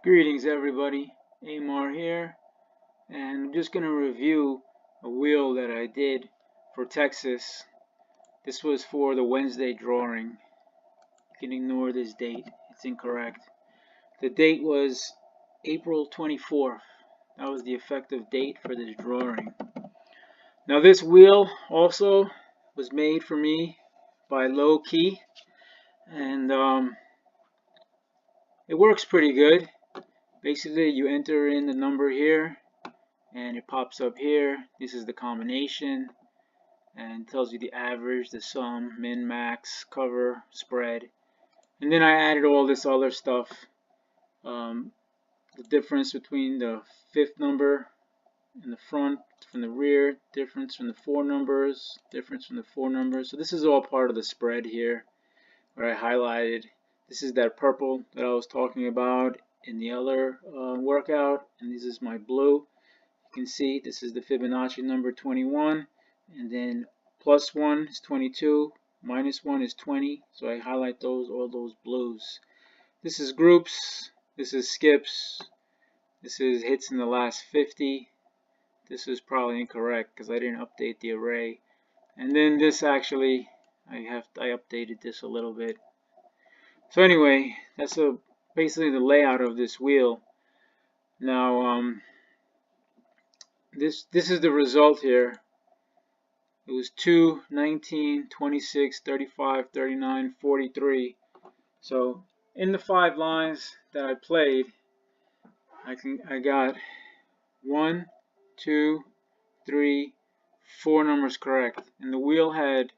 Greetings everybody, Amar here, and I'm just going to review a wheel that I did for Texas. This was for the Wednesday drawing. You can ignore this date, it's incorrect. The date was April 24th. That was the effective date for this drawing. Now this wheel also was made for me by Low Key, and it works pretty good. Basically, you enter in the number here, and it pops up here. This is the combination, and tells you the average, the sum, min, max, cover, spread. And then I added all this other stuff. The difference between the fifth number in the front from the rear, difference from the four numbers, difference from the four numbers. So this is all part of the spread here, where I highlighted. This is that purple that I was talking about in the other workout, and this is my blue. You can see this is the Fibonacci number 21, and then plus 1 is 22, minus 1 is 20, so I highlight all those blues. This is groups, this is skips, this is hits in the last 50. This is probably incorrect because I didn't update the array. And then this actually, I updated this a little bit. So anyway, that's basically the layout of this wheel. Now this is the result here. It was 2, 19, 26, 35, 39, 43. So in the 5 lines that I played, I got 1, 2, 3, 4 numbers correct, and the wheel had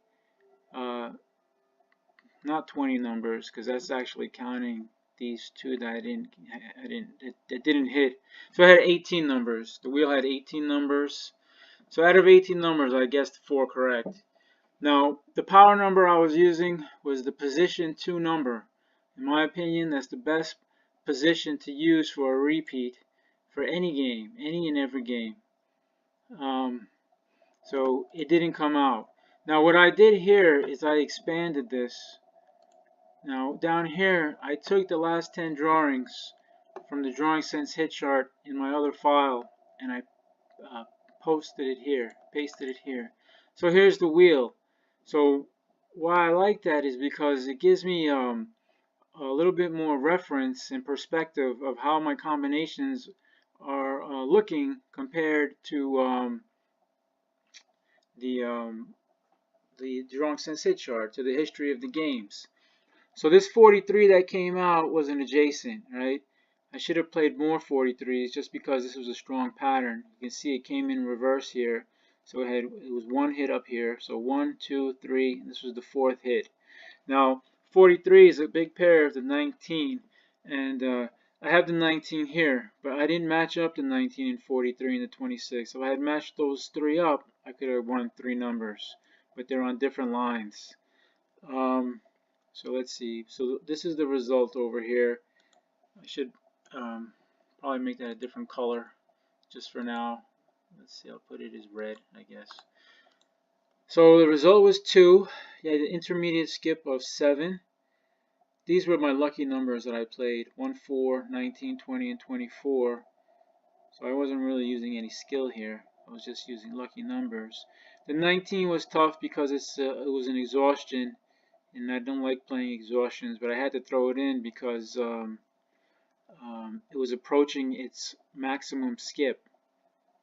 not 20 numbers, because that's actually counting these two that didn't hit. So I had 18 numbers. The wheel had 18 numbers. So out of 18 numbers, I guessed 4 correct. Now, the power number I was using was the position 2 number. In my opinion, that's the best position to use for a repeat for any game, any and every game. So it didn't come out. Now what I did here is I expanded this. Now down here I took the last 10 drawings from the drawing sense hit chart in my other file, and I pasted it here. So here's the wheel. So why I like that is because it gives me a little bit more reference and perspective of how my combinations are looking compared to the drawing sense hit chart, to the history of the games. So this 43 that came out was an adjacent, right? I should have played more 43s just because this was a strong pattern. You can see it came in reverse here. So it was one hit up here. So 1, 2, 3, and this was the 4th hit. Now 43 is a big pair of the 19, and I have the 19 here, but I didn't match up the 19 and 43 and the 26. If I had matched those 3 up, I could have won 3 numbers, but they're on different lines. So let's see. So this is the result over here. I should probably make that a different color just for now. Let's see, I'll put it as red, I guess. So the result was 2. You had an intermediate skip of 7. These were my lucky numbers that I played: 1, 4, 19, 20, and 24. So I wasn't really using any skill here. I was just using lucky numbers. The 19 was tough because it was an exhaustion, and I don't like playing exhaustions, but I had to throw it in because it was approaching its maximum skip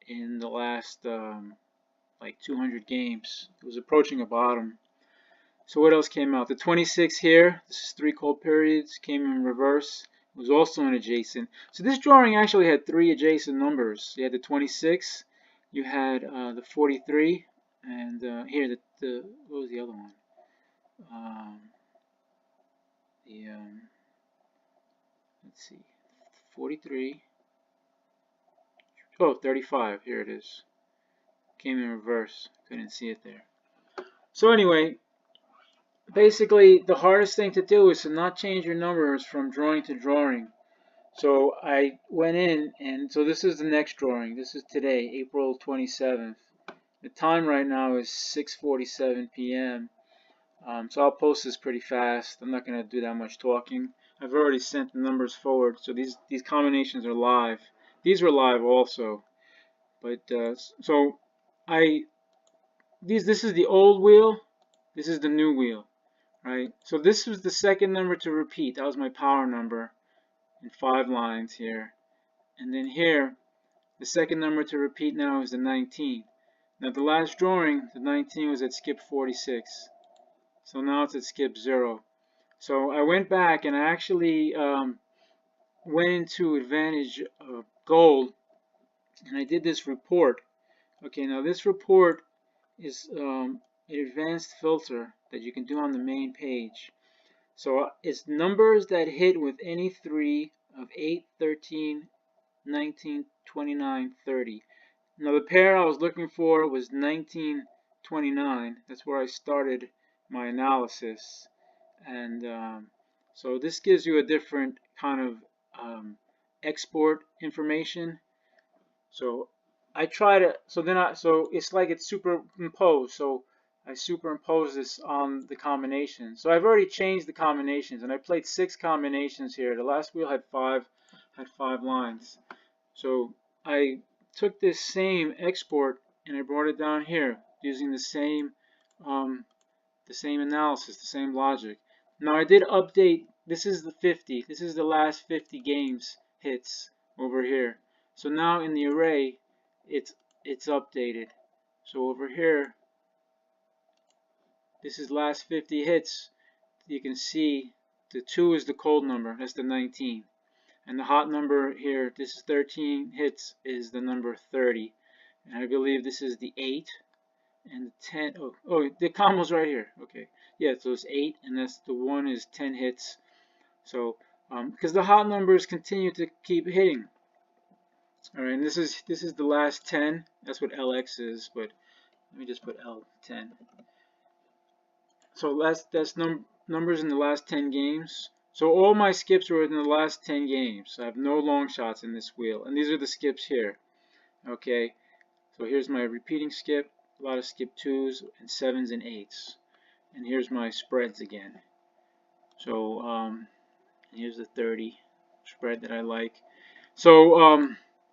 in the last like 200 games. It was approaching a bottom. So what else came out? The 26 here, this is 3 cold periods, came in reverse. It was also an adjacent. So this drawing actually had 3 adjacent numbers. You had the 26, you had the 43, and here what was the other one? Let's see, 43. Oh, 35. Here it is. Came in reverse. Couldn't see it there. So anyway, basically the hardest thing to do is to not change your numbers from drawing to drawing. So I went in, and so this is the next drawing. This is today, April 27th. The time right now is 6:47 p.m. So I'll post this pretty fast. I'm not going to do that much talking. I've already sent the numbers forward, so these combinations are live. These were live also, but so this is the old wheel, this is the new wheel, right? So this was the second number to repeat. That was my power number in 5 lines here, and then here the second number to repeat now is the 19. Now the last drawing, the 19 was at skip 46, so now it's at skip 0. So I went back and I actually went into Advantage Gold and I did this report. Okay, now this report is an advanced filter that you can do on the main page. So it's numbers that hit with any 3 of 8, 13, 19, 29, 30. Now the pair I was looking for was 19, 29. That's where I started my analysis. And so this gives you a different kind of export information. So I try to, so it's like it's superimposed. So I superimpose this on the combination. So I've already changed the combinations, and I played 6 combinations here. The last wheel had 5 lines. So I took this same export and I brought it down here using the same analysis, the same logic. Now I did update. This is the 50. This is the last 50 games hits over here. So now in the array, it's updated. So over here, this is last 50 hits. You can see the 2 is the cold number. That's the 19. And the hot number here, this is 13 hits, is the number 30. And I believe this is the 8 and the 10. Oh, the combo's right here. Okay. Yeah, so it's 8 and that's the 1 is 10 hits. So because the hot numbers continue to keep hitting. All right, and this is the last 10. That's what LX is, but let me just put L10. So that's numbers in the last 10 games. So all my skips were in the last 10 games. I have no long shots in this wheel, and these are the skips here. Okay, so here's my repeating skip, a lot of skip 2s and 7s and 8s, and here's my spreads again. So here's the 30 spread that I like. So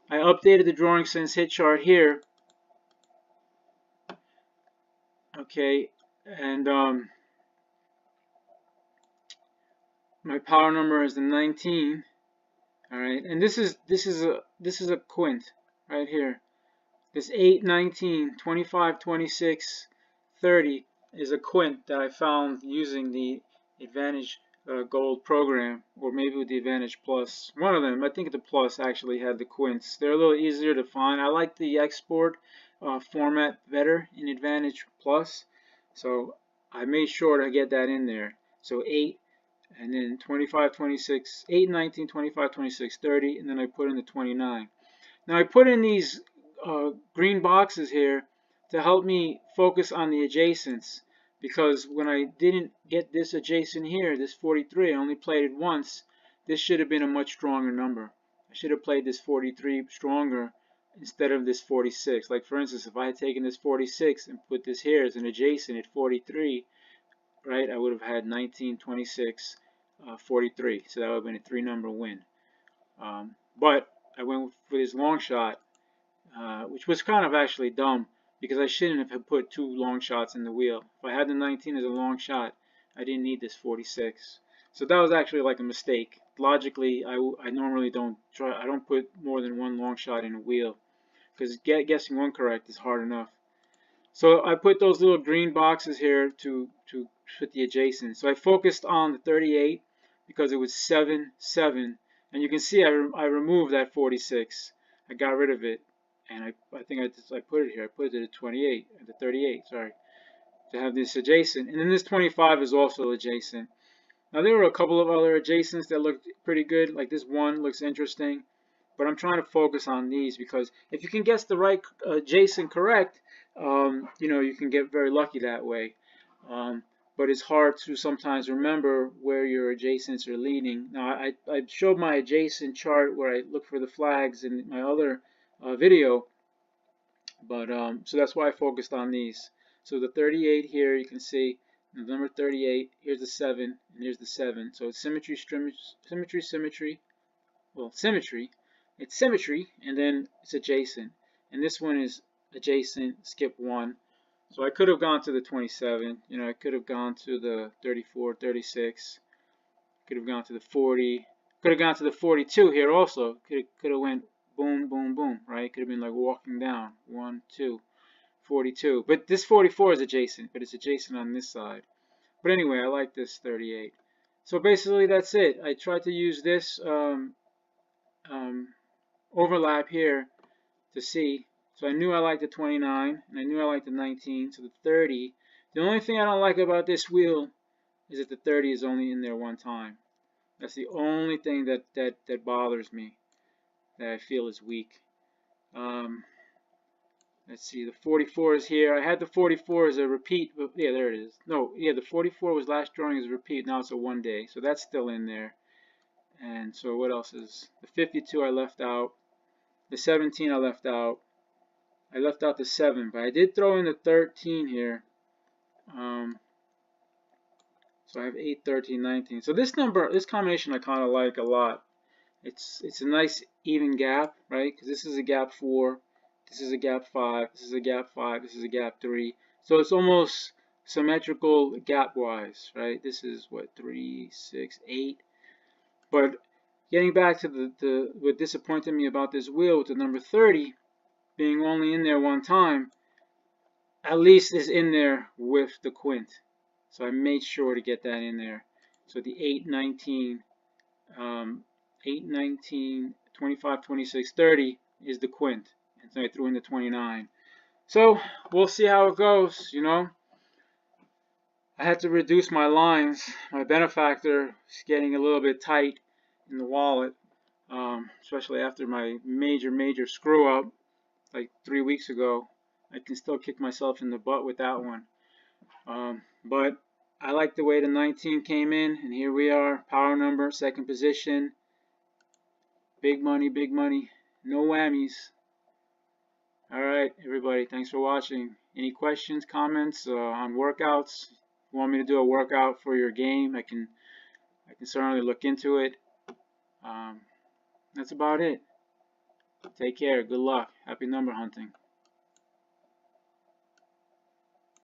I updated the drawing sense hit chart here. Okay, and my power number is the 19. All right, and this is a quint right here. This 8, 19, 25, 26, 30 is a quint that I found using the Advantage Gold program, or maybe with the Advantage Plus. One of them, I think the Plus actually had the quints. They're a little easier to find. I like the export format better in Advantage Plus, so I made sure to get that in there. So 8, and then 25, 26, 8, 19, 25, 26, 30, and then I put in the 29. Now I put in these green boxes here to help me focus on the adjacents, because when I didn't get this adjacent here, this 43, I only played it once. This should have been a much stronger number. I should have played this 43 stronger instead of this 46. Like for instance, if I had taken this 46 and put this here as an adjacent at 43, right, I would have had 19, 26, 43. So that would have been a 3-number win. But I went for this long shot, which was kind of actually dumb, because I shouldn't have put 2 long shots in the wheel. If I had the 19 as a long shot, I didn't need this 46. So that was actually like a mistake. Logically, I normally don't put more than 1 long shot in a wheel, because guessing 1 correct is hard enough. So I put those little green boxes here to put the adjacent. So I focused on the 38 because it was 7, 7, and you can see I removed that 46. I got rid of it, and I think I put it here. I put it at 28, at the 38. Sorry, to have this adjacent, and then this 25 is also adjacent. Now there were a couple of other adjacents that looked pretty good. Like this one looks interesting, but I'm trying to focus on these because if you can guess the right adjacent correct, you know, you can get very lucky that way. But it's hard to sometimes remember where your adjacents are leading. Now I showed my adjacent chart where I look for the flags in my other video, but so that's why I focused on these. So the 38 here, you can see The number 38, here's the 7, and here's the 7. So it's symmetry, symmetry, symmetry. Well, symmetry. It's symmetry, and then it's adjacent. And this one is adjacent, skip 1. So I could have gone to the 27. You know, I could have gone to the 34, 36. Could have gone to the 40. Could have gone to the 42 here also. Could have went boom, boom, boom, right? Could have been like walking down. 1, 2, 42. But this 44 is adjacent, but it's adjacent on this side. But anyway, I like this 38. So basically that's it. I tried to use this overlap here to see. So I knew I liked the 29, and I knew I liked the 19. So the 30. The only thing I don't like about this wheel is that the 30 is only in there one time. That's the only thing that bothers me, that I feel is weak. Let's see, the 44 is here. I had the 44 as a repeat, but yeah, there it is. No, yeah, the 44 was last drawing as a repeat. Now it's a 1 day, so that's still in there. And so what else is the 52 I left out, the 17 I left out. I left out the 7, but I did throw in the 13 here. So I have 8, 13, 19. So this number, this combination I kind of like a lot. It's a nice even gap, right? Because this is a gap 4, this is a gap 5, this is a gap 5, this is a gap 3. So it's almost symmetrical gap wise, right? This is what, 3, 6, 8. But getting back to what disappointed me about this wheel with the number 30 being only in there one time, at least is in there with the quint. So I made sure to get that in there. So the 8, 19, 8, 19, 25, 26, 30 is the quint. And so I threw in the 29. So we'll see how it goes, you know. I had to reduce my lines. My benefactor is getting a little bit tight in the wallet, especially after my major screw up like 3 weeks ago. I can still kick myself in the butt with that one. But I like the way the 19 came in, and here we are, power number, second position. Big money, no whammies. Alright, everybody, thanks for watching. Any questions, comments on workouts? If you want me to do a workout for your game, I can certainly look into it. That's about it. Take care, good luck, happy number hunting.